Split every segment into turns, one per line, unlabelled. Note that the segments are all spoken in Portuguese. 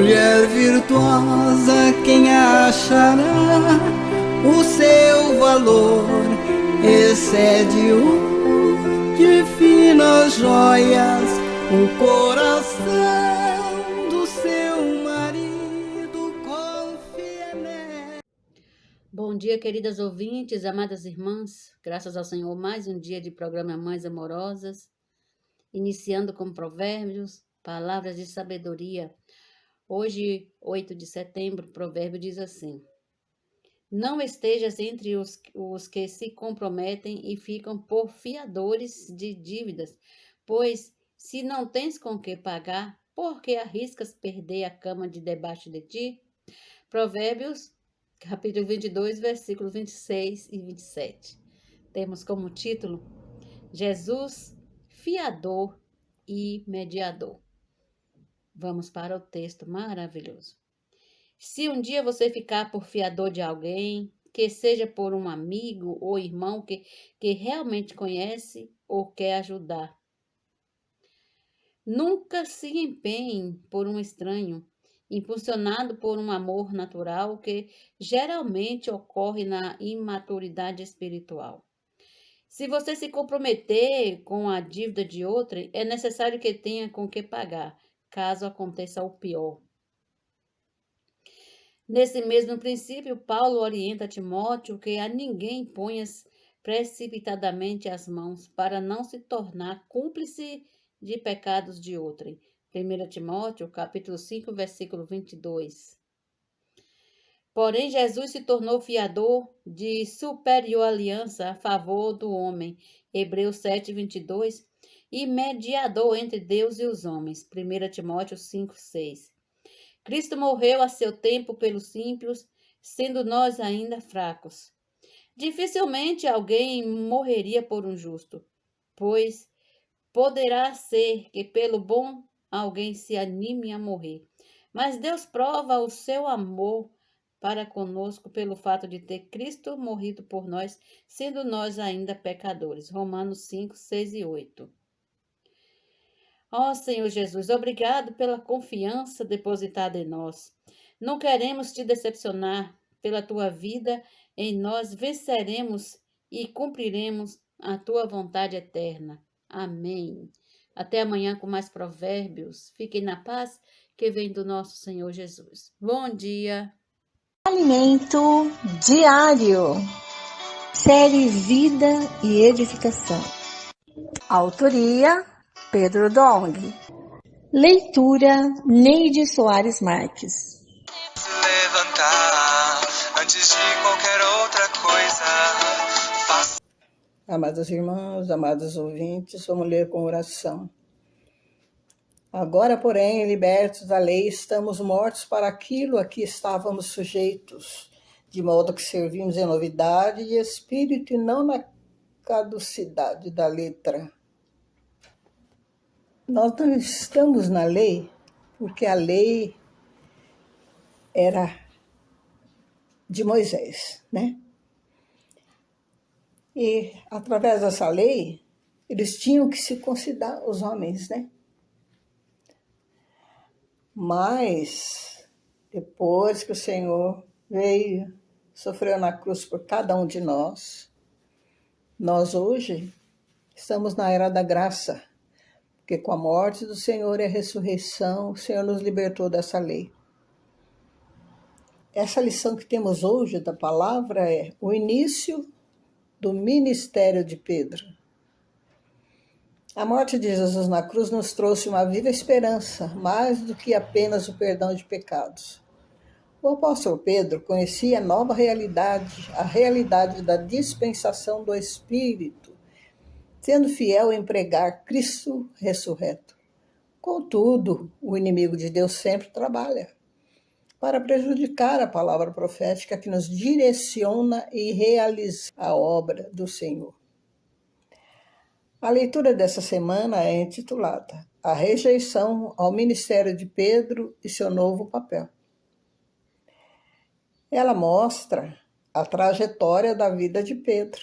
Mulher virtuosa, quem achará? O seu valor excede o de finas joias, o coração do seu marido confia nela.
Bom dia, queridas ouvintes, amadas irmãs. Graças ao Senhor, mais um dia de programa Mães Amorosas. Iniciando com provérbios, palavras de sabedoria. Hoje, 8 de setembro, o provérbio diz assim: não estejas entre os que se comprometem e ficam por fiadores de dívidas, pois se não tens com que pagar, por que arriscas perder a cama de debaixo de ti? Provérbios, capítulo 22, versículos 26 e 27. Temos como título Jesus, fiador e mediador. Vamos para o texto maravilhoso. Se um dia você ficar por fiador de alguém, que seja por um amigo ou irmão que realmente conhece ou quer ajudar, nunca se empenhe por um estranho, impulsionado por um amor natural que geralmente ocorre na imaturidade espiritual. Se você se comprometer com a dívida de outrem, é necessário que tenha com que pagar, caso aconteça o pior. Nesse mesmo princípio, Paulo orienta Timóteo que a ninguém ponhas precipitadamente as mãos para não se tornar cúmplice de pecados de outrem. 1 Timóteo, capítulo 5, versículo 22. Porém, Jesus se tornou fiador de superior aliança a favor do homem, Hebreus 7, 22, e mediador entre Deus e os homens, 1 Timóteo 5, 6. Cristo morreu a seu tempo pelos ímpios, sendo nós ainda fracos. Dificilmente alguém morreria por um justo, pois poderá ser que pelo bom alguém se anime a morrer. Mas Deus prova o seu amor para conosco pelo fato de ter Cristo morrido por nós, sendo nós ainda pecadores. Romanos 5, 6 e 8. Ó Senhor Jesus, obrigado pela confiança depositada em nós. Não queremos te decepcionar. Pela tua vida em nós venceremos e cumpriremos a tua vontade eterna. Amém. Até amanhã com mais provérbios. Fiquem na paz que vem do nosso Senhor Jesus. Bom dia.
Alimento diário. Série Vida e Edificação. Autoria Pedro Dong. Leitura Neide Soares Marques.
Levantar antes de qualquer outra coisa.
Amadas irmãs, amados ouvintes, vamos ler com oração. Agora, porém, libertos da lei, estamos mortos para aquilo a que estávamos sujeitos, de modo que servimos em novidade de espírito e não na caducidade da letra. Nós não estamos na lei, porque a lei era de Moisés, né? E, através dessa lei, eles tinham que se considerar os homens, né? Mas, depois que o Senhor veio, sofreu na cruz por cada um de nós hoje estamos na era da graça, porque com a morte do Senhor e a ressurreição, o Senhor nos libertou dessa lei. Essa lição que temos hoje da palavra é o início do ministério de Pedro. A morte de Jesus na cruz nos trouxe uma viva esperança, mais do que apenas o perdão de pecados. O apóstolo Pedro conhecia a nova realidade, a realidade da dispensação do Espírito, sendo fiel em pregar Cristo ressurreto. Contudo, o inimigo de Deus sempre trabalha para prejudicar a palavra profética que nos direciona e realiza a obra do Senhor. A leitura dessa semana é intitulada A Rejeição ao Ministério de Pedro e seu Novo Papel. Ela mostra a trajetória da vida de Pedro,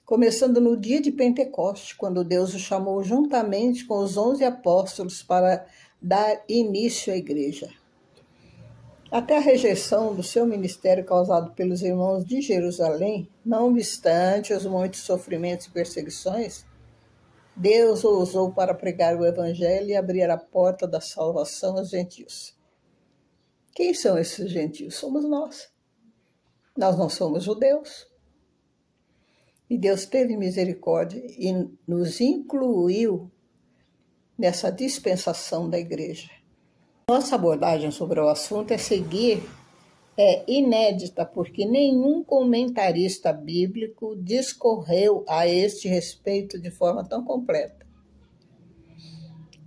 começando no dia de Pentecoste, quando Deus o chamou juntamente com os 11 apóstolos para dar início à igreja. Até a rejeição do seu ministério causado pelos irmãos de Jerusalém, não obstante os muitos sofrimentos e perseguições, Deus o usou para pregar o evangelho e abrir a porta da salvação aos gentios. Quem são esses gentios? Somos nós. Nós não somos judeus. E Deus teve misericórdia e nos incluiu nessa dispensação da igreja. Nossa abordagem sobre o assunto é inédita, porque nenhum comentarista bíblico discorreu a este respeito de forma tão completa.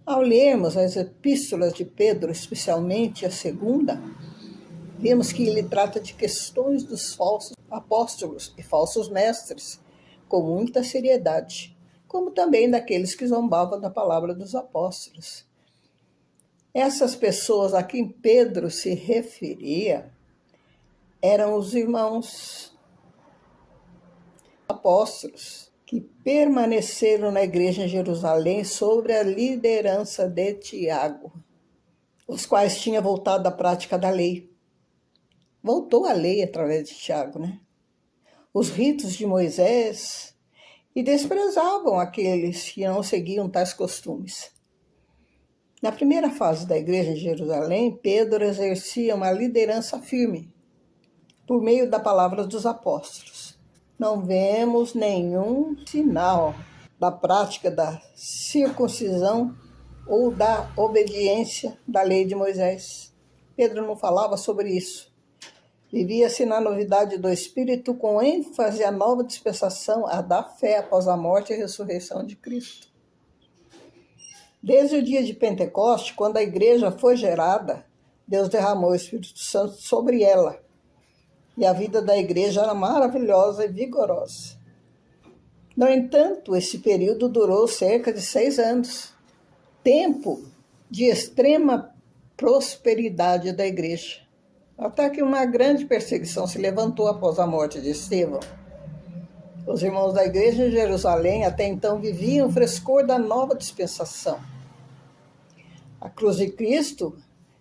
Ao lermos as epístolas de Pedro, especialmente a segunda, vemos que ele trata de questões dos falsos apóstolos e falsos mestres com muita seriedade, como também daqueles que zombavam da palavra dos apóstolos. Essas pessoas a quem Pedro se referia eram os irmãos apóstolos que permaneceram na igreja em Jerusalém sob a liderança de Tiago, os quais tinham voltado da prática da lei. Voltou a lei através de Tiago, né? Os ritos de Moisés e desprezavam aqueles que não seguiam tais costumes. Na primeira fase da igreja em Jerusalém, Pedro exercia uma liderança firme por meio da palavra dos apóstolos. Não vemos nenhum sinal da prática da circuncisão ou da obediência da lei de Moisés. Pedro não falava sobre isso. Vivia-se na novidade do Espírito, com ênfase à nova dispensação, a da fé após a morte e a ressurreição de Cristo. Desde o dia de Pentecoste, quando a igreja foi gerada, Deus derramou o Espírito Santo sobre ela. E a vida da igreja era maravilhosa e vigorosa. No entanto, esse período durou cerca de 6 anos. Tempo de extrema prosperidade da igreja. Até que uma grande perseguição se levantou após a morte de Estevão. Os irmãos da igreja em Jerusalém até então viviam o frescor da nova dispensação. A cruz de Cristo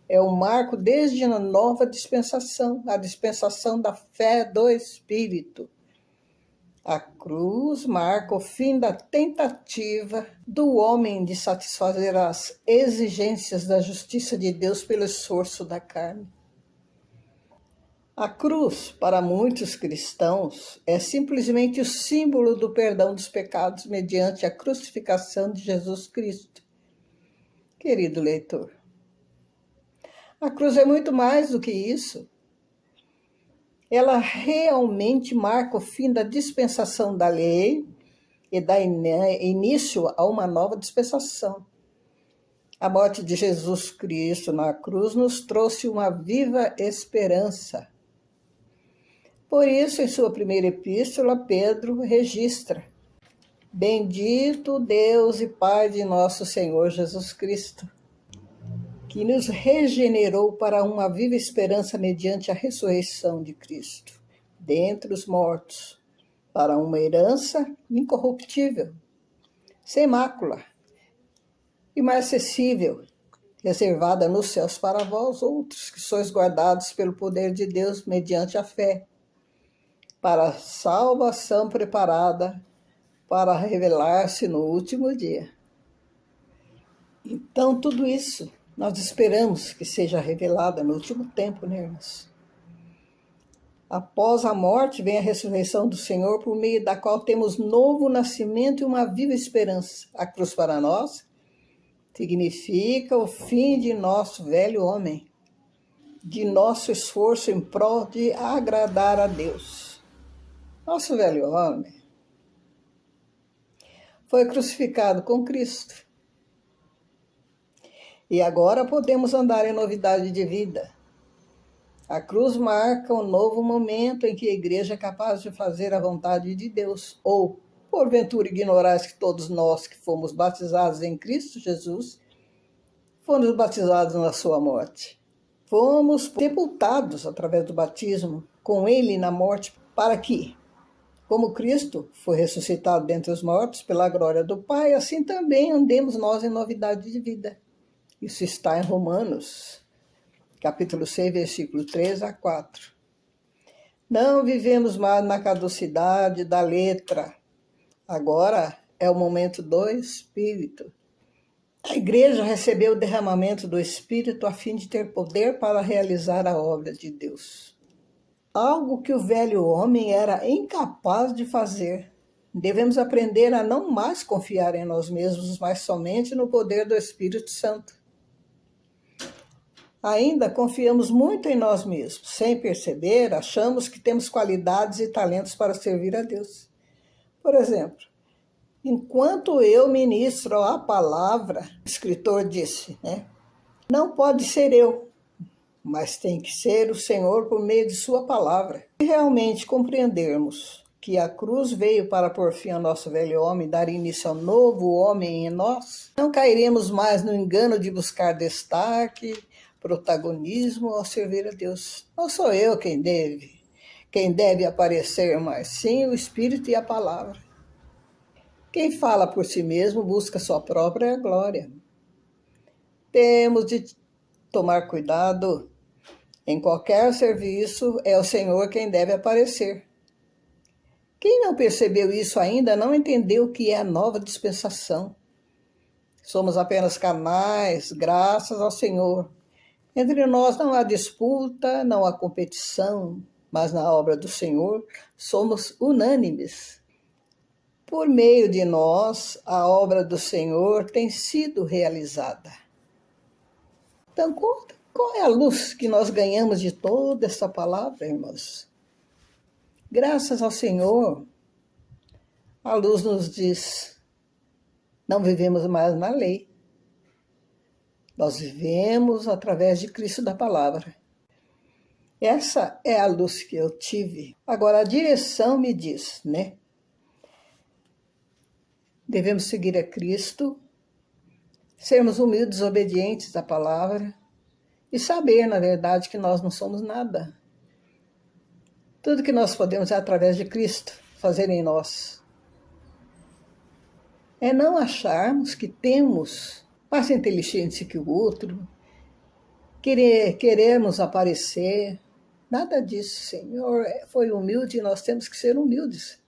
é o marco desde a nova dispensação, a dispensação da fé do Espírito. A cruz marca o fim da tentativa do homem de satisfazer as exigências da justiça de Deus pelo esforço da carne. A cruz, para muitos cristãos, é simplesmente o símbolo do perdão dos pecados mediante a crucificação de Jesus Cristo. Querido leitor, a cruz é muito mais do que isso. Ela realmente marca o fim da dispensação da lei e dá início a uma nova dispensação. A morte de Jesus Cristo na cruz nos trouxe uma viva esperança. Por isso, em sua primeira epístola, Pedro registra: Bendito Deus e Pai de nosso Senhor Jesus Cristo, que nos regenerou para uma viva esperança mediante a ressurreição de Cristo, dentre os mortos, para uma herança incorruptível, sem mácula, imarcessível, reservada nos céus para vós outros, que sois guardados pelo poder de Deus mediante a fé, para a salvação preparada para revelar-se no último dia. Então, tudo isso nós esperamos que seja revelado no último tempo, né, irmãos? Após a morte vem a ressurreição do Senhor, por meio da qual temos novo nascimento e uma viva esperança. A cruz para nós significa o fim de nosso velho homem, de nosso esforço em prol de agradar a Deus. Nosso velho homem foi crucificado com Cristo. E agora podemos andar em novidade de vida. A cruz marca um novo momento em que a igreja é capaz de fazer a vontade de Deus. Ou, porventura, ignorais que todos nós que fomos batizados em Cristo Jesus, fomos batizados na sua morte. Fomos sepultados através do batismo com ele na morte, para que, como Cristo foi ressuscitado dentre os mortos pela glória do Pai, assim também andemos nós em novidade de vida. Isso está em Romanos, capítulo 6, versículo 3 a 4. Não vivemos mais na caducidade da letra. Agora é o momento do Espírito. A igreja recebeu o derramamento do Espírito a fim de ter poder para realizar a obra de Deus. Algo que o velho homem era incapaz de fazer. Devemos aprender a não mais confiar em nós mesmos, mas somente no poder do Espírito Santo. Ainda confiamos muito em nós mesmos. Sem perceber, achamos que temos qualidades e talentos para servir a Deus. Por exemplo, enquanto eu ministro a palavra, o escritor disse, não pode ser eu, mas tem que ser o Senhor por meio de sua palavra. Se realmente compreendermos que a cruz veio para pôr fim ao nosso velho homem, dar início ao novo homem em nós, não cairemos mais no engano de buscar destaque, protagonismo ao servir a Deus. Não sou eu quem deve aparecer, mas sim o Espírito e a palavra. Quem fala por si mesmo busca sua própria glória. Temos de tomar cuidado. Em qualquer serviço, é o Senhor quem deve aparecer. Quem não percebeu isso ainda não entendeu o que é a nova dispensação. Somos apenas canais, graças ao Senhor. Entre nós não há disputa, não há competição, mas na obra do Senhor somos unânimes. Por meio de nós, a obra do Senhor tem sido realizada. Então, qual é a luz que nós ganhamos de toda essa palavra, irmãos? Graças ao Senhor, a luz nos diz, não vivemos mais na lei. Nós vivemos através de Cristo da palavra. Essa é a luz que eu tive. Agora, a direção me diz, Devemos seguir a Cristo, sermos humildes, obedientes à palavra e saber, na verdade, que nós não somos nada. Tudo que nós podemos é através de Cristo fazer em nós. É não acharmos que temos mais inteligência que o outro, queremos aparecer. Nada disso, Senhor. Foi humilde e nós temos que ser humildes.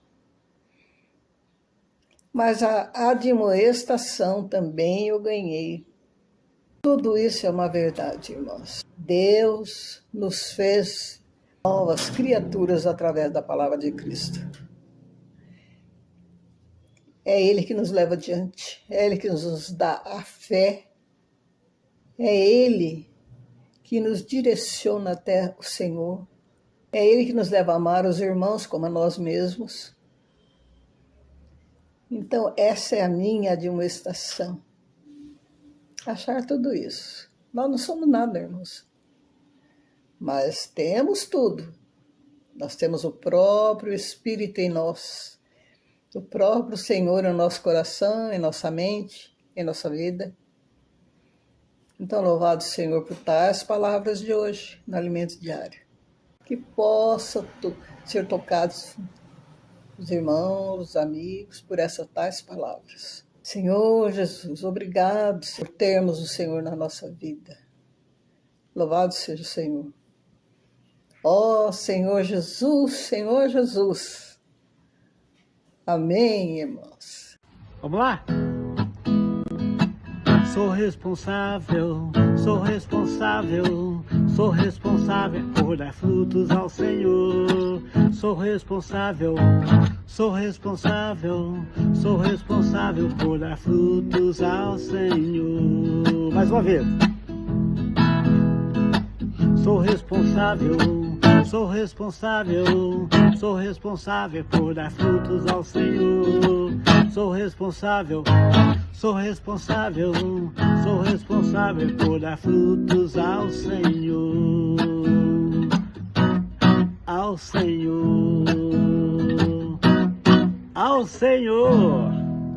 Mas a admoestação também eu ganhei. Tudo isso é uma verdade, irmãos. Deus nos fez novas criaturas através da palavra de Cristo. É Ele que nos leva adiante, é Ele que nos dá a fé, é Ele que nos direciona até o Senhor, é Ele que nos leva a amar os irmãos como a nós mesmos. Então, essa é a minha admoestação. Achar tudo isso. Nós não somos nada, irmãos. Mas temos tudo. Nós temos o próprio Espírito em nós. O próprio Senhor em nosso coração, em nossa mente, em nossa vida. Então, louvado Senhor por tais palavras de hoje, no alimento diário. Que possa ser tocados os irmãos, os amigos, por essas tais palavras. Senhor Jesus, obrigado por termos o Senhor na nossa vida. Louvado seja o Senhor. Ó Senhor Jesus, Senhor Jesus. Amém, irmãos.
Vamos lá? Sou responsável por dar frutos ao Senhor. Sou responsável por dar frutos ao Senhor. Mais uma vez. Sou responsável por dar frutos ao Senhor. Sou responsável por dar frutos ao Senhor. Ao Senhor.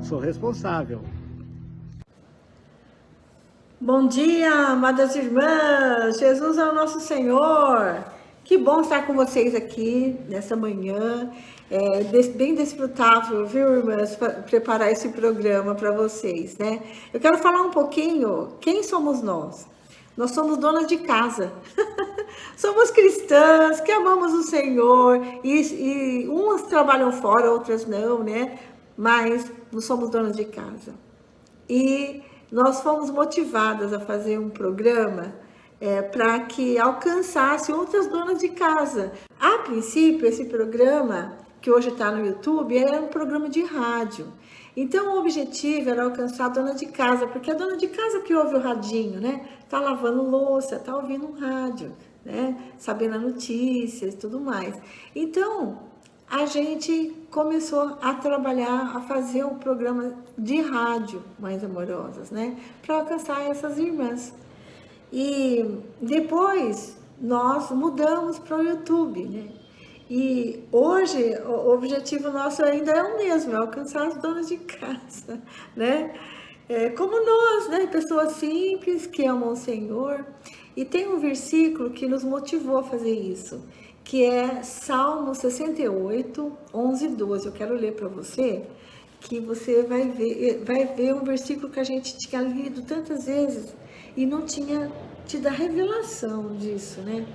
Sou responsável.
Bom dia, amadas irmãs. Jesus é o nosso Senhor.
Que bom estar com vocês aqui nessa manhã. Bem desfrutável, viu, irmãs, preparar esse programa para vocês, né? Eu quero falar um pouquinho, quem somos nós? Nós somos donas de casa. Somos cristãs que amamos o Senhor e umas trabalham fora, outras não, né? Mas nós somos donas de casa. E nós fomos motivadas a fazer um programa para que alcançasse outras donas de casa. A princípio, esse programa, que hoje está no YouTube, era um programa de rádio. Então, o objetivo era alcançar a dona de casa, porque a dona de casa que ouve o radinho, né? Tá lavando louça, tá ouvindo um rádio, né? Sabendo as notícias e tudo mais. Então, a gente começou a trabalhar, a fazer um programa de rádio Mães Amorosas, né? Para alcançar essas irmãs. E depois nós mudamos para o YouTube, né? E hoje o objetivo nosso ainda é o mesmo, é alcançar as donas de casa, né? Como nós, né? Pessoas simples que amam o Senhor. E tem um versículo que nos motivou a fazer isso, que é Salmo 68, 11 e 12. Eu quero ler para você, que você vai ver um versículo que a gente tinha lido tantas vezes e não tinha tido a revelação disso, né?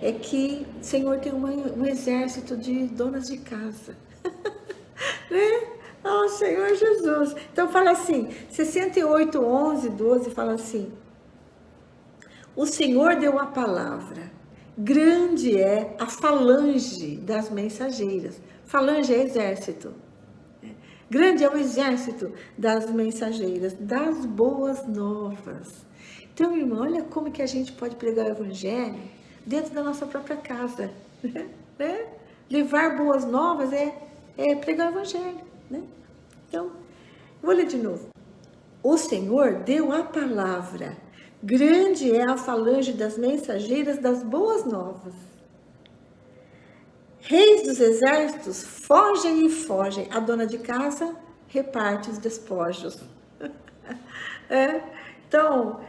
É que o Senhor tem um exército de donas de casa, né? Oh, Senhor Jesus. Então fala assim, 68, 11, 12, fala assim: o Senhor deu a palavra, grande é a falange das mensageiras. Falange é exército. Grande é o exército das mensageiras, das boas novas. Então, irmão, olha como que a gente pode pregar o evangelho dentro da nossa própria casa, né? Levar boas novas é pregar o evangelho, né? Então, vou ler de novo. O Senhor deu a palavra, grande é a falange das mensageiras das boas novas. Reis dos exércitos fogem e fogem, a dona de casa reparte os despojos. Então,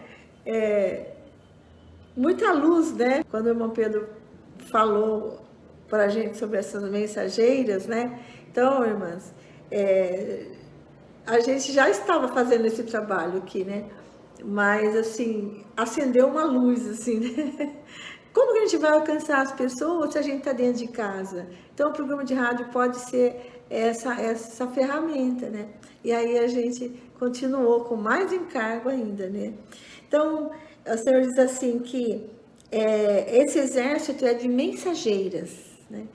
muita luz, né? Quando o irmão Pedro falou para a gente sobre essas mensageiras, né? Então, irmãs, a gente já estava fazendo esse trabalho aqui, né? Mas, assim, acendeu uma luz, assim, né? Como que a gente vai alcançar as pessoas se a gente está dentro de casa? Então, o programa de rádio pode ser essa ferramenta, né? E aí a gente continuou com mais encargo ainda, né? Então, o Senhor diz assim que esse exército é de mensageiras, né?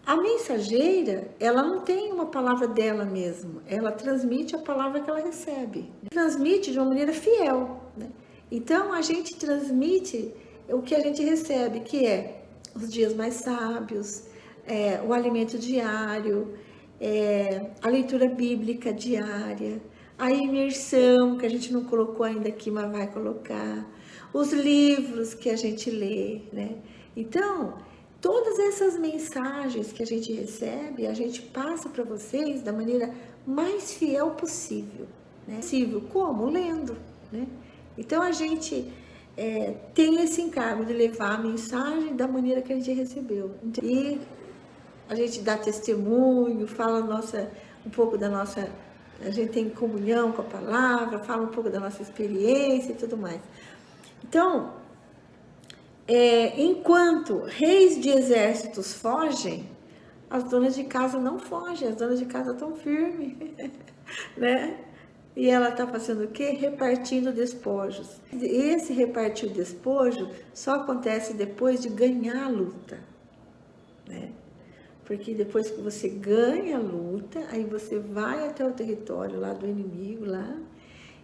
A mensageira, ela não tem uma palavra dela mesma, ela transmite a palavra que ela recebe. Transmite de uma maneira fiel, né? Então, a gente transmite o que a gente recebe, que é os dias mais sábios, o alimento diário, a leitura bíblica diária, a imersão, que a gente não colocou ainda aqui, mas vai colocar, os livros que a gente lê, né? Então, todas essas mensagens que a gente recebe, a gente passa para vocês da maneira mais fiel possível, né? Possível, como? Lendo, né? Então, a gente tem esse encargo de levar a mensagem da maneira que a gente recebeu. E a gente dá testemunho, fala um pouco da nossa... A gente tem comunhão com a palavra, fala um pouco da nossa experiência e tudo mais. Então, enquanto reis de exércitos fogem, as donas de casa não fogem, as donas de casa estão firmes, né? E ela está fazendo o quê? Repartindo despojos. Esse repartir o despojo só acontece depois de ganhar a luta, né? Porque depois que você ganha a luta, aí você vai até o território lá do inimigo lá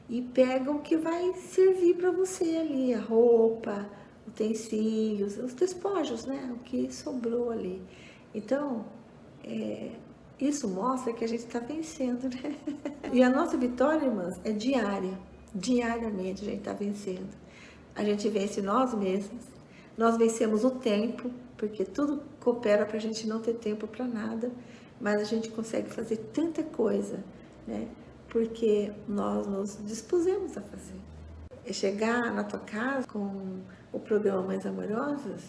e pega o que vai servir para você ali, a roupa, utensílios, os despojos, né? O que sobrou ali. Então, isso mostra que a gente está vencendo, né? E a nossa vitória, irmãs, é diária. Diariamente a gente está vencendo. A gente vence nós mesmos. Nós vencemos o tempo, porque tudo coopera para a gente não ter tempo para nada. Mas a gente consegue fazer tanta coisa, né? Porque nós nos dispusemos a fazer. Chegar na tua casa com o programa Mães Amorosas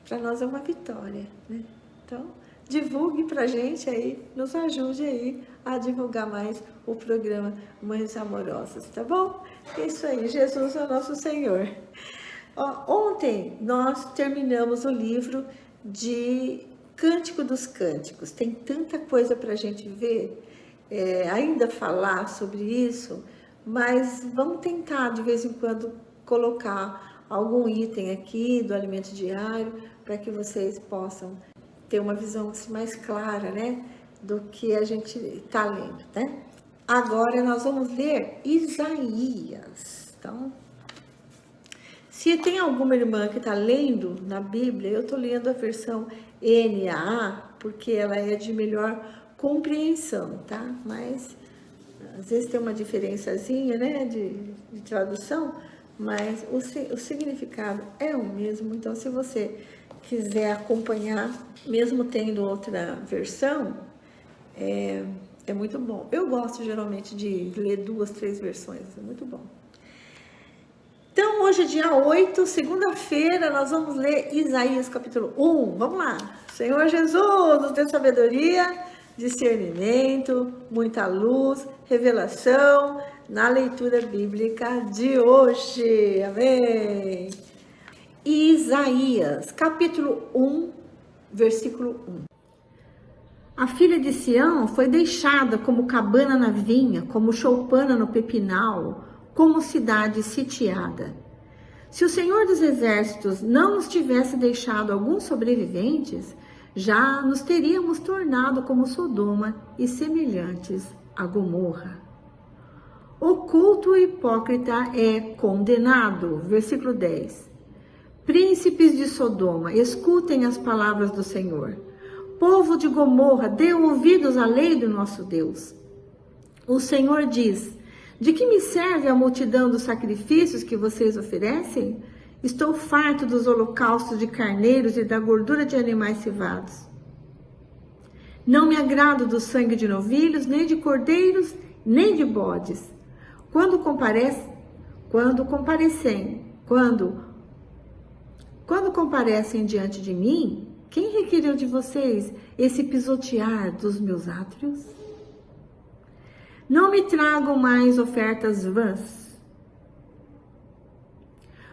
para nós é uma vitória, né? Então, divulgue para a gente aí, nos ajude aí a divulgar mais o programa Mães Amorosas, tá bom? Isso aí, Jesus é o nosso Senhor. Ontem nós terminamos o livro de Cântico dos Cânticos. Tem tanta coisa para a gente ver, ainda falar sobre isso, mas vamos tentar de vez em quando colocar algum item aqui do alimento diário para que vocês possam ter uma visão mais clara, né, do que a gente está lendo, né? Agora nós vamos ler Isaías. Então, se tem alguma irmã que está lendo na Bíblia, eu estou lendo a versão NAA, porque ela é de melhor compreensão, tá? Mas às vezes tem uma diferençazinha, né, de tradução, mas o significado é o mesmo. Então, se você quiser acompanhar, mesmo tendo outra versão, é muito bom. Eu gosto geralmente de ler 2, 3 versões, é muito bom. Então, hoje é dia 8, segunda-feira, nós vamos ler Isaías capítulo 1. Vamos lá. Senhor Jesus, nos dê sabedoria, discernimento, muita luz, revelação na leitura bíblica de hoje. Amém. Isaías, capítulo 1, versículo 1. A filha de Sião foi deixada como cabana na vinha, como choupana no pepinal, como cidade sitiada. Se o Senhor dos Exércitos não nos tivesse deixado alguns sobreviventes, já nos teríamos tornado como Sodoma e semelhantes a Gomorra. O culto hipócrita é condenado. Versículo 10. Príncipes de Sodoma, escutem as palavras do Senhor. Povo de Gomorra, dê ouvidos à lei do nosso Deus. O Senhor diz: de que me serve a multidão dos sacrifícios que vocês oferecem? Estou farto dos holocaustos de carneiros e da gordura de animais cevados. Não me agrado do sangue de novilhos, nem de cordeiros, nem de bodes. Quando comparecem diante de mim, quem requeriu de vocês esse pisotear dos meus átrios? Não me tragam mais ofertas vãs.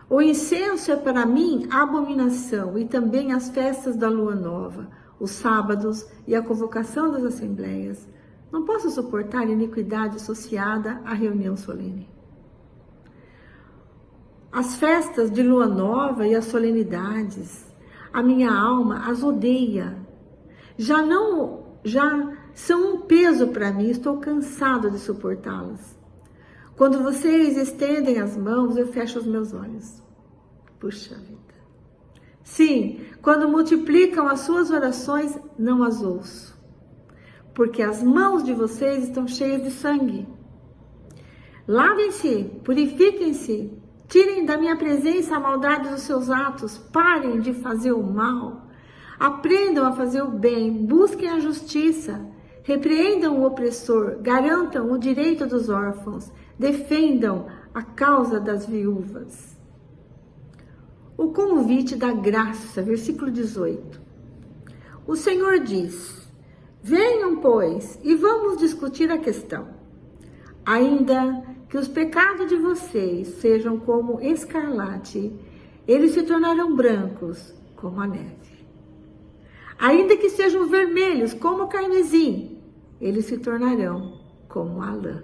O incenso é para mim abominação, e também as festas da lua nova, os sábados e a convocação das assembleias. Não posso suportar iniquidade associada à reunião solene. As festas de lua nova e as solenidades, a minha alma as odeia. Já são um peso para mim, estou cansado de suportá-las. Quando vocês estendem as mãos, eu fecho os meus olhos. Puxa vida. Sim, quando multiplicam as suas orações, não as ouço. Porque as mãos de vocês estão cheias de sangue. Lavem-se, purifiquem-se, tirem da minha presença a maldade dos seus atos, parem de fazer o mal, aprendam a fazer o bem, busquem a justiça, repreendam o opressor, garantam o direito dos órfãos, defendam a causa das viúvas. O convite da graça, versículo 18. O Senhor diz: venham, pois, e vamos discutir a questão. Ainda que os pecados de vocês sejam como escarlate, eles se tornarão brancos como a neve. Ainda que sejam vermelhos como carmesim, eles se tornarão como a lã.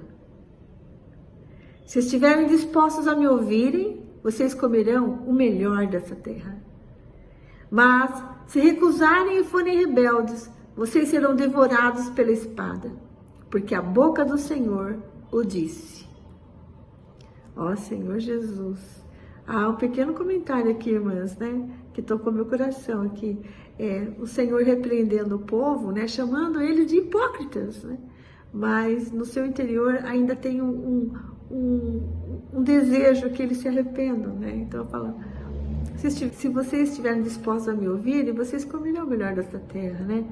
Se estiverem dispostos a me ouvirem, vocês comerão o melhor dessa terra. Mas, se recusarem e forem rebeldes, vocês serão devorados pela espada, porque a boca do Senhor o disse. Ó Senhor Jesus. Um pequeno comentário aqui, irmãs, né? Que tocou meu coração aqui. O Senhor repreendendo o povo, né? Chamando eles de hipócritas, né? Mas no seu interior ainda tem um desejo que eles se arrependam, né? Então, fala, se vocês estiverem dispostos a me ouvir, vocês comerão o melhor desta terra, né?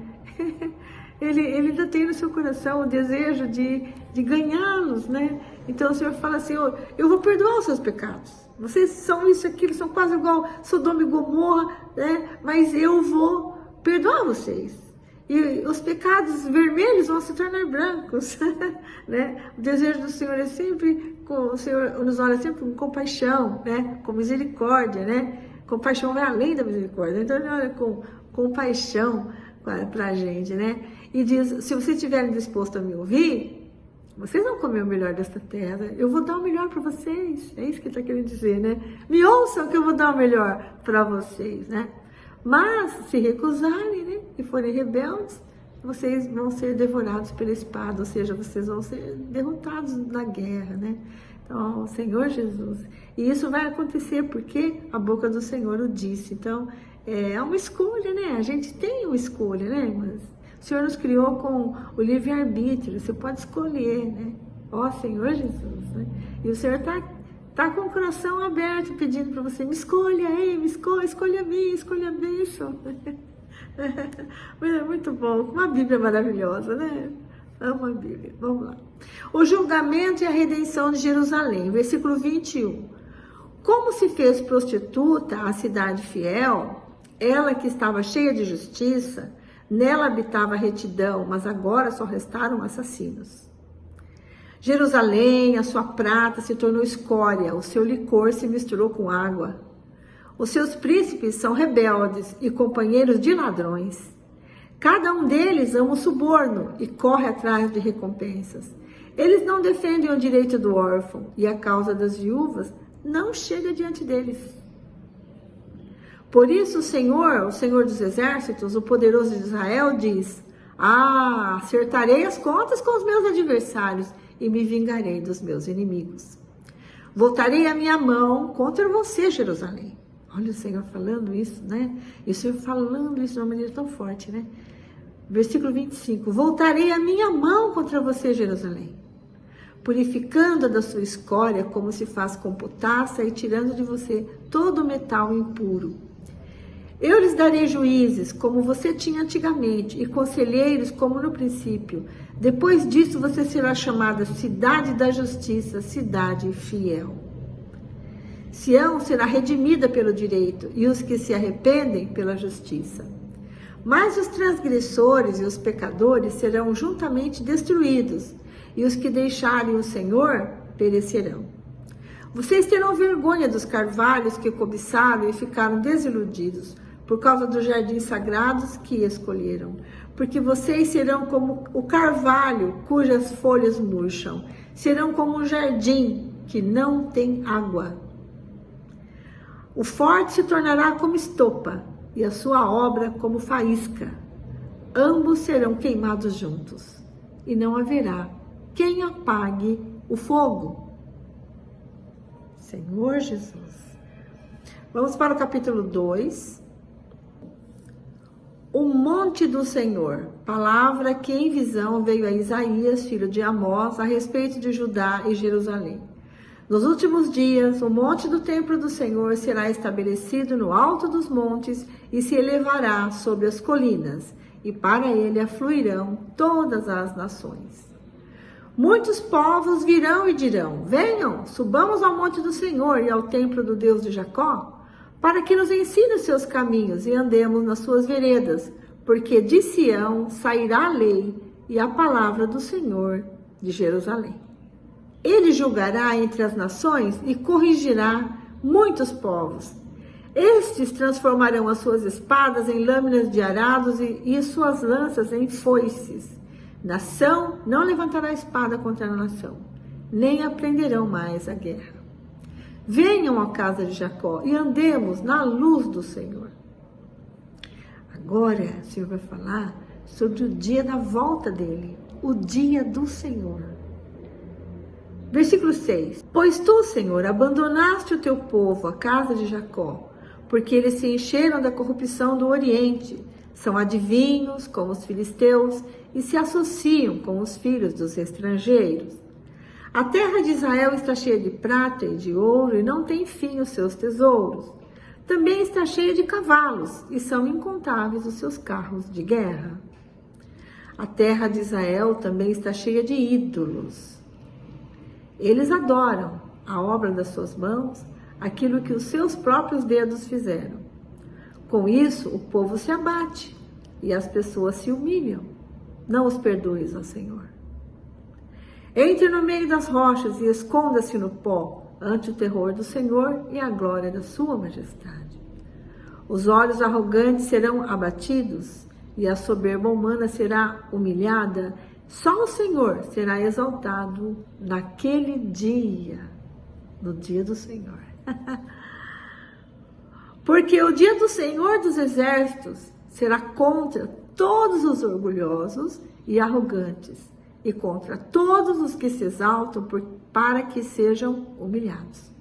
ele ainda tem no seu coração o desejo de ganhá-los, né? Então o Senhor fala assim, eu vou perdoar os seus pecados. Vocês são isso, aquilo, são quase igual Sodoma e Gomorra, né? Mas eu vou perdoar vocês. E os pecados vermelhos vão se tornar brancos, né? O desejo do Senhor é sempre, o Senhor nos olha sempre com compaixão, né? Com misericórdia, né? Compaixão vai além da misericórdia. Então ele olha com compaixão para a gente, né? E diz, se vocês estiverem dispostos a me ouvir, vocês vão comer o melhor desta terra. Eu vou dar o melhor para vocês. É isso que ele está querendo dizer, né? Me ouçam que eu vou dar o melhor para vocês, né? Mas, se recusarem, né, e forem rebeldes, vocês vão ser devorados pela espada, ou seja, vocês vão ser derrotados na guerra, né? Então, Senhor Jesus. E isso vai acontecer porque a boca do Senhor o disse. Então, é uma escolha, né? A gente tem uma escolha, né? Mas o Senhor nos criou com o livre-arbítrio, você pode escolher, né? Ó Senhor Jesus, né? E o Senhor tá com o coração aberto, pedindo para você, me escolha, escolha a mim, escolha a bênção. É muito bom, uma Bíblia maravilhosa, né? Amo a Bíblia, vamos lá. O julgamento e a redenção de Jerusalém, versículo 21. Como se fez prostituta a cidade fiel, ela que estava cheia de justiça, nela habitava retidão, mas agora só restaram assassinos. Jerusalém, a sua prata se tornou escória, o seu licor se misturou com água. Os seus príncipes são rebeldes e companheiros de ladrões. Cada um deles ama o suborno e corre atrás de recompensas. Eles não defendem o direito do órfão e a causa das viúvas não chega diante deles. Por isso o Senhor dos exércitos, o poderoso de Israel, diz: acertarei as contas com os meus adversários e me vingarei dos meus inimigos. Voltarei a minha mão contra você, Jerusalém. Olha o Senhor falando isso, né? E o Senhor falando isso de uma maneira tão forte, né? Versículo 25. Voltarei a minha mão contra você, Jerusalém, purificando-a da sua escória como se faz com potassa e tirando de você todo o metal impuro. Eu lhes darei juízes, como você tinha antigamente, e conselheiros, como no princípio. Depois disso, você será chamada cidade da justiça, cidade fiel. Sião será redimida pelo direito, e os que se arrependem pela justiça. Mas os transgressores e os pecadores serão juntamente destruídos, e os que deixarem o Senhor perecerão. Vocês terão vergonha dos carvalhos que cobiçaram e ficaram desiludidos, por causa dos jardins sagrados que escolheram, porque vocês serão como o carvalho cujas folhas murcham, serão como um jardim que não tem água. O forte se tornará como estopa, e a sua obra como faísca. Ambos serão queimados juntos, e não haverá quem apague o fogo. Senhor Jesus. Vamos para o capítulo 2. O monte do Senhor, palavra que em visão veio a Isaías, filho de Amós, a respeito de Judá e Jerusalém. Nos últimos dias, o monte do templo do Senhor será estabelecido no alto dos montes e se elevará sobre as colinas, e para ele afluirão todas as nações. Muitos povos virão e dirão: venham, subamos ao monte do Senhor e ao templo do Deus de Jacó, para que nos ensine os seus caminhos e andemos nas suas veredas, porque de Sião sairá a lei e a palavra do Senhor de Jerusalém. Ele julgará entre as nações e corrigirá muitos povos. Estes transformarão as suas espadas em lâminas de arados e suas lanças em foices. Nação não levantará espada contra a nação, nem aprenderão mais a guerra. Venham à casa de Jacó e andemos na luz do Senhor. Agora o Senhor vai falar sobre o dia da volta dele, o dia do Senhor. Versículo 6. Pois tu, Senhor, abandonaste o teu povo, a casa de Jacó, porque eles se encheram da corrupção do Oriente. São adivinhos, como os filisteus, e se associam com os filhos dos estrangeiros. A terra de Israel está cheia de prata e de ouro, e não tem fim os seus tesouros. Também está cheia de cavalos, e são incontáveis os seus carros de guerra. A terra de Israel também está cheia de ídolos. Eles adoram a obra das suas mãos, aquilo que os seus próprios dedos fizeram. Com isso, o povo se abate e as pessoas se humilham. Não os perdoes, ó Senhor. Entre no meio das rochas e esconda-se no pó, ante o terror do Senhor e a glória da sua majestade. Os olhos arrogantes serão abatidos e a soberba humana será humilhada. Só o Senhor será exaltado naquele dia, no dia do Senhor. Porque o dia do Senhor dos Exércitos será contra todos os orgulhosos e arrogantes, e contra todos os que se exaltam para que sejam humilhados.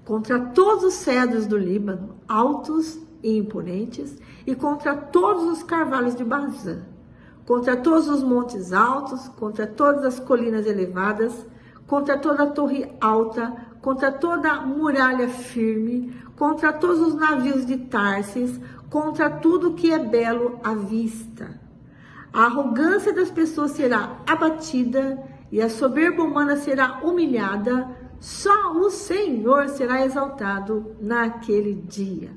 Contra todos os cedros do Líbano, altos e imponentes, e contra todos os carvalhos de Bazã, contra todos os montes altos, contra todas as colinas elevadas, contra toda a torre alta, contra toda a muralha firme, contra todos os navios de Tarsis, contra tudo que é belo à vista. A arrogância das pessoas será abatida e a soberba humana será humilhada. Só o Senhor será exaltado naquele dia.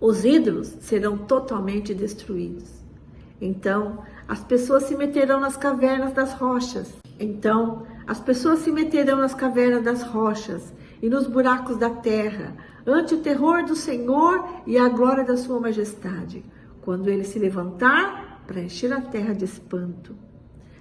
Os ídolos serão totalmente destruídos. Então, as pessoas se meterão nas cavernas das rochas. E nos buracos da terra, ante o terror do Senhor e a glória da sua majestade, quando ele se levantar para encher a terra de espanto.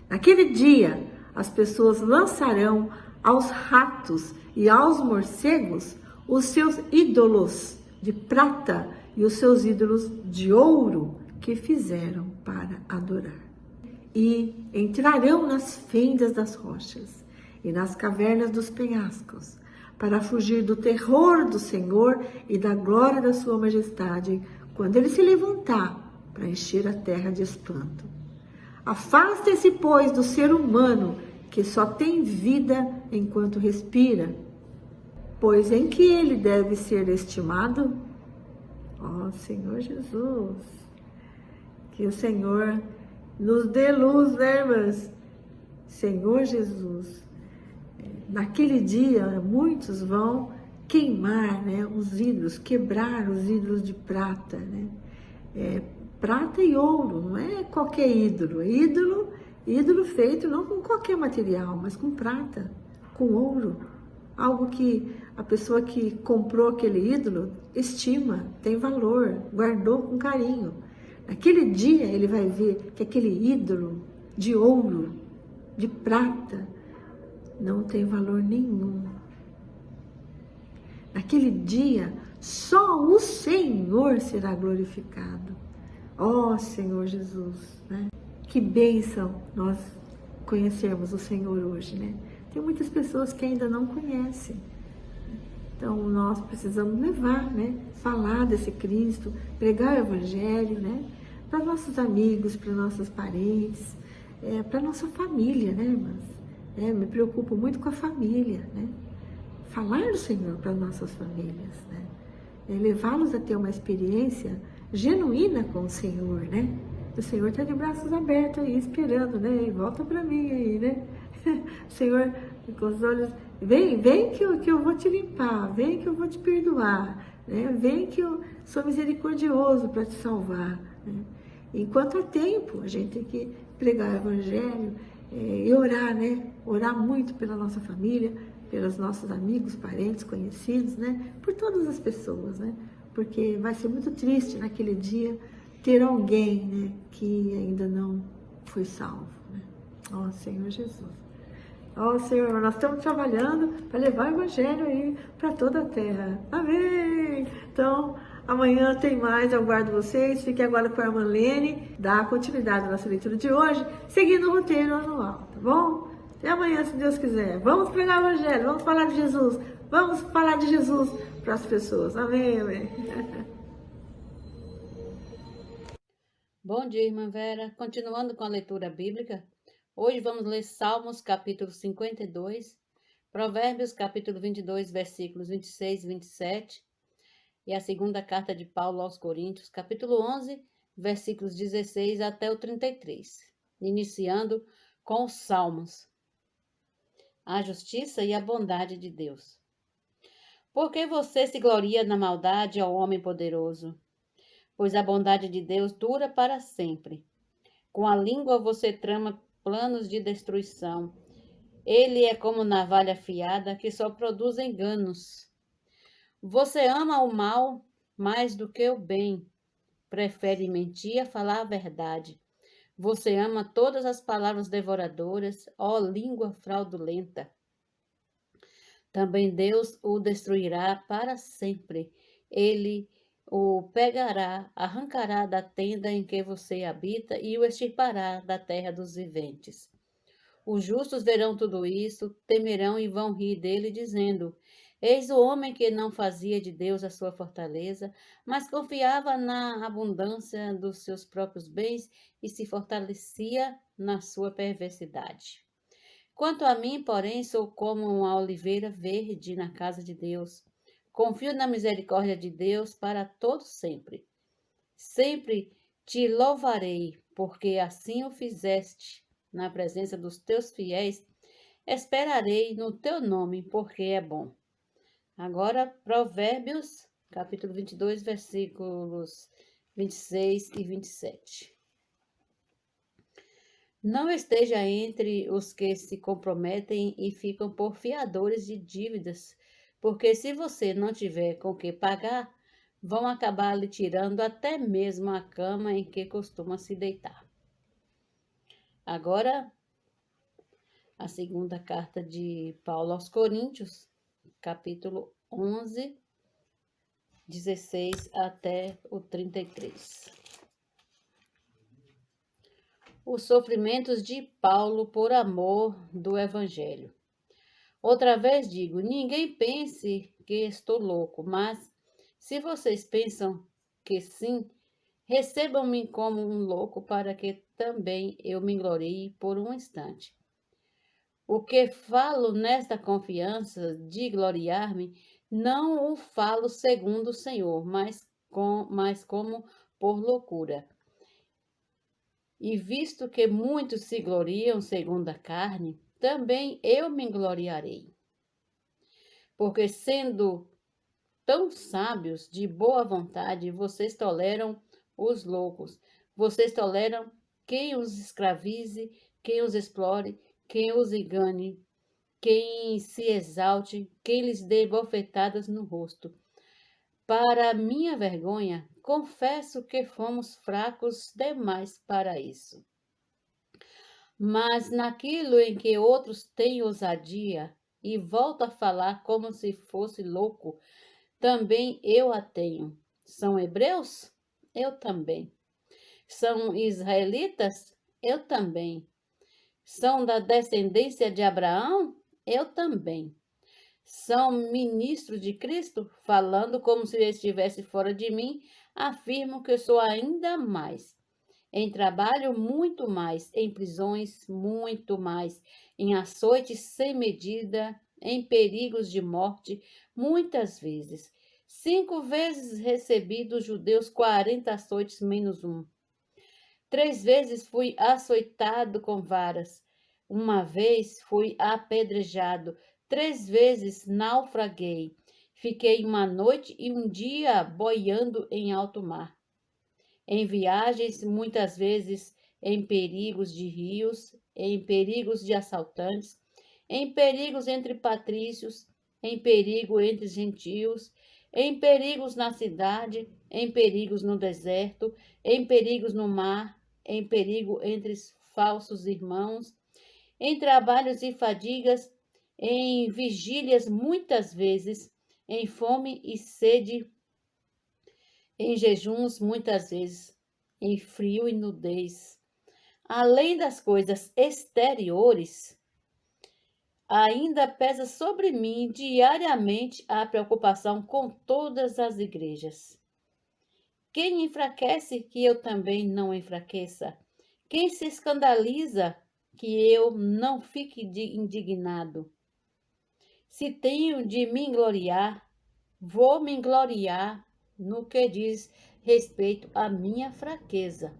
Naquele dia, as pessoas lançarão aos ratos e aos morcegos os seus ídolos de prata e os seus ídolos de ouro que fizeram para adorar. E entrarão nas fendas das rochas e nas cavernas dos penhascos, para fugir do terror do Senhor e da glória da sua majestade, quando ele se levantar para encher a terra de espanto. Afaste-se, pois, do ser humano, que só tem vida enquanto respira, pois em que ele deve ser estimado? Ó Senhor Jesus, que o Senhor nos dê luz, né, irmãs? Senhor Jesus, naquele dia muitos vão queimar, né, os ídolos, quebrar os ídolos de prata, né? Prata e ouro, não é qualquer ídolo, é ídolo feito não com qualquer material, mas com prata, com ouro, algo que a pessoa que comprou aquele ídolo estima, tem valor, guardou com carinho. Naquele dia ele vai ver que aquele ídolo de ouro, de prata, não tem valor nenhum. Naquele dia, só o Senhor será glorificado. Ó Senhor Jesus, né? Que bênção nós conhecermos o Senhor hoje, né? Tem muitas pessoas que ainda não conhecem. Então, nós precisamos levar, né? Falar desse Cristo, pregar o Evangelho, né? Para nossos amigos, para nossos parentes, para nossa família, né, irmãs? Me preocupo muito com a família, né? Falar do Senhor para nossas famílias, né? Levá-los a ter uma experiência genuína com o Senhor, né? O Senhor está de braços abertos aí, esperando, né? Volta para mim aí, né? O Senhor, com os olhos, vem que eu vou te limpar, vem que eu vou te perdoar, né? Vem que eu sou misericordioso para te salvar, né? Enquanto há tempo, a gente tem que pregar o Evangelho e orar, né? Orar muito pela nossa família, pelos nossos amigos, parentes, conhecidos, né? Por todas as pessoas, né? Porque vai ser muito triste naquele dia ter alguém, né, que ainda não foi salvo, né? Ó Senhor Jesus. Ó Senhor, nós estamos trabalhando para levar o Evangelho aí para toda a terra. Amém! Então, amanhã tem mais, eu aguardo vocês. Fiquem agora com a irmã Lene, dá continuidade à nossa leitura de hoje, seguindo o roteiro anual, tá bom? Até amanhã, se Deus quiser. Vamos pregar o Evangelho, vamos falar de Jesus. Vamos falar de Jesus para as pessoas. Amém, amém.
Bom dia, irmã Vera. Continuando com a leitura bíblica, hoje vamos ler Salmos, capítulo 52, Provérbios, capítulo 22, versículos 26 e 27, e a segunda carta de Paulo aos Coríntios, capítulo 11, versículos 16 até o 33, iniciando com os Salmos, a justiça e a bondade de Deus. Porque você se gloria na maldade, ó homem poderoso? Pois a bondade de Deus dura para sempre. Com a língua você trama planos de destruição. Ele é como navalha afiada que só produz enganos. Você ama o mal mais do que o bem. Prefere mentir a falar a verdade. Você ama todas as palavras devoradoras, ó língua fraudulenta. Também Deus o destruirá para sempre. Ele o pegará, arrancará da tenda em que você habita e o extirpará da terra dos viventes. Os justos verão tudo isso, temerão e vão rir dele, dizendo: Eis o homem que não fazia de Deus a sua fortaleza, mas confiava na abundância dos seus próprios bens e se fortalecia na sua perversidade. Quanto a mim, porém, sou como uma oliveira verde na casa de Deus. Confio na misericórdia de Deus para todo sempre. Sempre te louvarei, porque assim o fizeste na presença dos teus fiéis. Esperarei no teu nome, porque é bom. Agora, Provérbios, capítulo 22, versículos 26 e 27. Não esteja entre os que se comprometem e ficam por fiadores de dívidas, porque se você não tiver com que pagar, vão acabar lhe tirando até mesmo a cama em que costuma se deitar. Agora, a segunda carta de Paulo aos Coríntios, capítulo 11, 16 até o 33. Os sofrimentos de Paulo por amor do Evangelho. Outra vez digo, ninguém pense que estou louco, mas se vocês pensam que sim, recebam-me como um louco para que também eu me glorie por um instante. O que falo nesta confiança de gloriar-me, não o falo segundo o Senhor, mas como por loucura. E visto que muitos se gloriam segundo a carne, também eu me gloriarei. Porque sendo tão sábios, de boa vontade, vocês toleram os loucos. Vocês toleram quem os escravize, quem os explore, quem os engane, quem se exalte, quem lhes dê bofetadas no rosto. Para minha vergonha, confesso que fomos fracos demais para isso. Mas naquilo em que outros têm ousadia, e volto a falar como se fosse louco, também eu a tenho. São hebreus? Eu também. São israelitas? Eu também. São da descendência de Abraão? Eu também. São ministros de Cristo? Falando como se estivesse fora de mim, afirmo que sou ainda mais. Em trabalho, muito mais. Em prisões, muito mais. Em açoites sem medida, em perigos de morte, muitas vezes. 5 vezes recebi dos judeus 40 açoites menos um. 3 vezes fui açoitado com varas. Uma vez fui apedrejado. 3 vezes naufraguei. Fiquei uma noite e um dia boiando em alto mar. Em viagens, muitas vezes em perigos de rios, em perigos de assaltantes, em perigos entre patrícios, em perigo entre gentios, em perigos na cidade, em perigos no deserto, em perigos no mar, em perigo entre falsos irmãos, em trabalhos e fadigas, em vigílias muitas vezes, em fome e sede, em jejuns muitas vezes, em frio e nudez. Além das coisas exteriores, ainda pesa sobre mim diariamente a preocupação com todas as igrejas. Quem enfraquece, que eu também não enfraqueça. Quem se escandaliza, que eu não fique indignado. Se tenho de me gloriar, vou me gloriar no que diz respeito à minha fraqueza.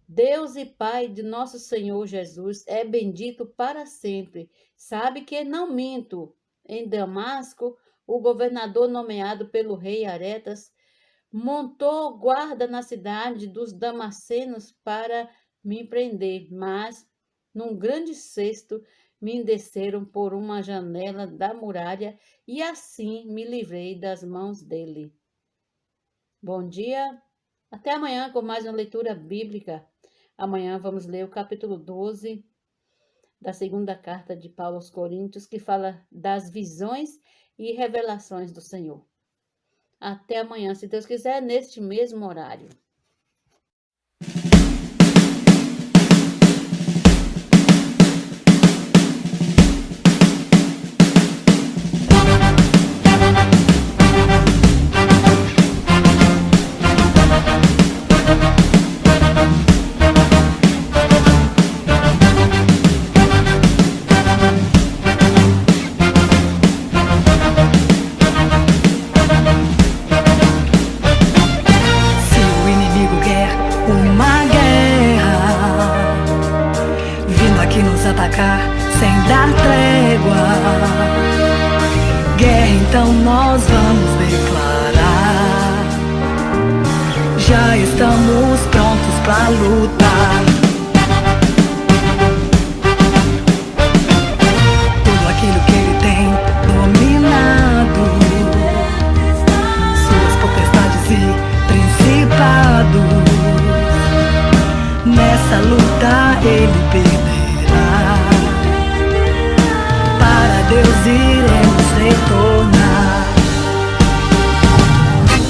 Deus e Pai de nosso Senhor Jesus é bendito para sempre. Sabe que não minto. Em Damasco, o governador nomeado pelo rei Aretas montou guarda na cidade dos damascenos para me prender, mas num grande cesto me desceram por uma janela da muralha e assim me livrei das mãos dele. Bom dia, até amanhã com mais uma leitura bíblica. Amanhã vamos ler o capítulo 12 da segunda carta de Paulo aos Coríntios, que fala das visões e revelações do Senhor. Até amanhã, se Deus quiser, neste mesmo horário.
Sem dar trégua, guerra então nós vamos declarar. Já estamos prontos para lutar. Tudo aquilo que ele tem dominado, suas potestades e principados, nessa luta ele perderá. Deus iremos retornar.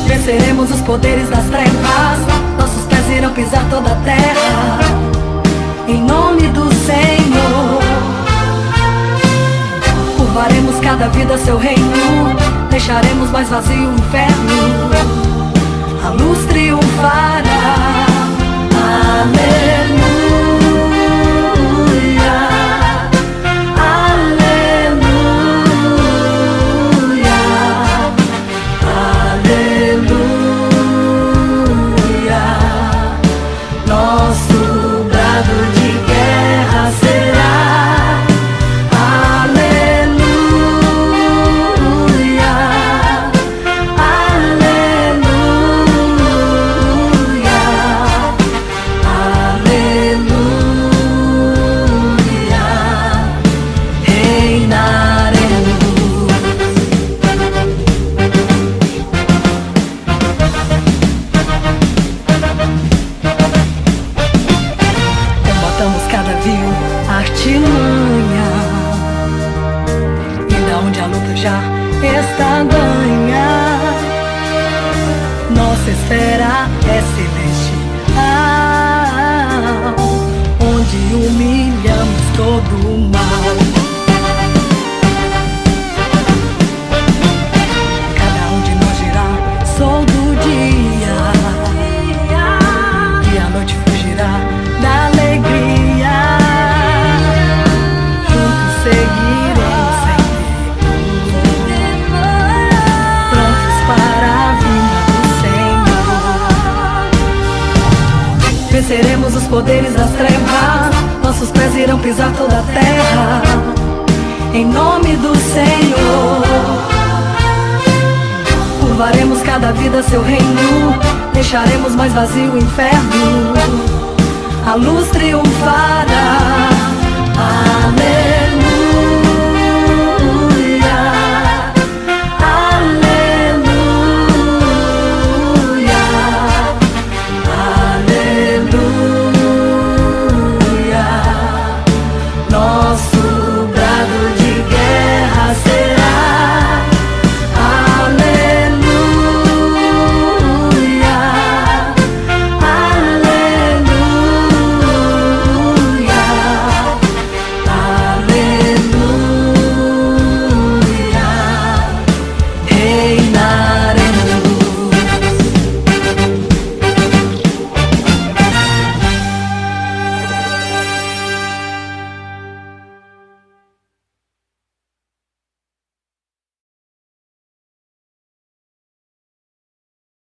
Venceremos os poderes das trevas, nossos pés irão pisar toda a terra, em nome do Senhor. Curvaremos cada vida a seu reino, deixaremos mais vazio o inferno, a luz triunfará. Aleluia. Artimanha, e da onde a luta já está ganha, nossa esfera é celestial, onde humilhamos todo o mal. Cada um de nós dirá: sou do dia, e a noite fugirá da alegria. Seguiremos sempre prontos para a vinda do Senhor. Venceremos os poderes das trevas, nossos pés irão pisar toda a terra, em nome do Senhor. Curvaremos cada vida a seu reino, deixaremos mais vazio o inferno, a luz triunfar.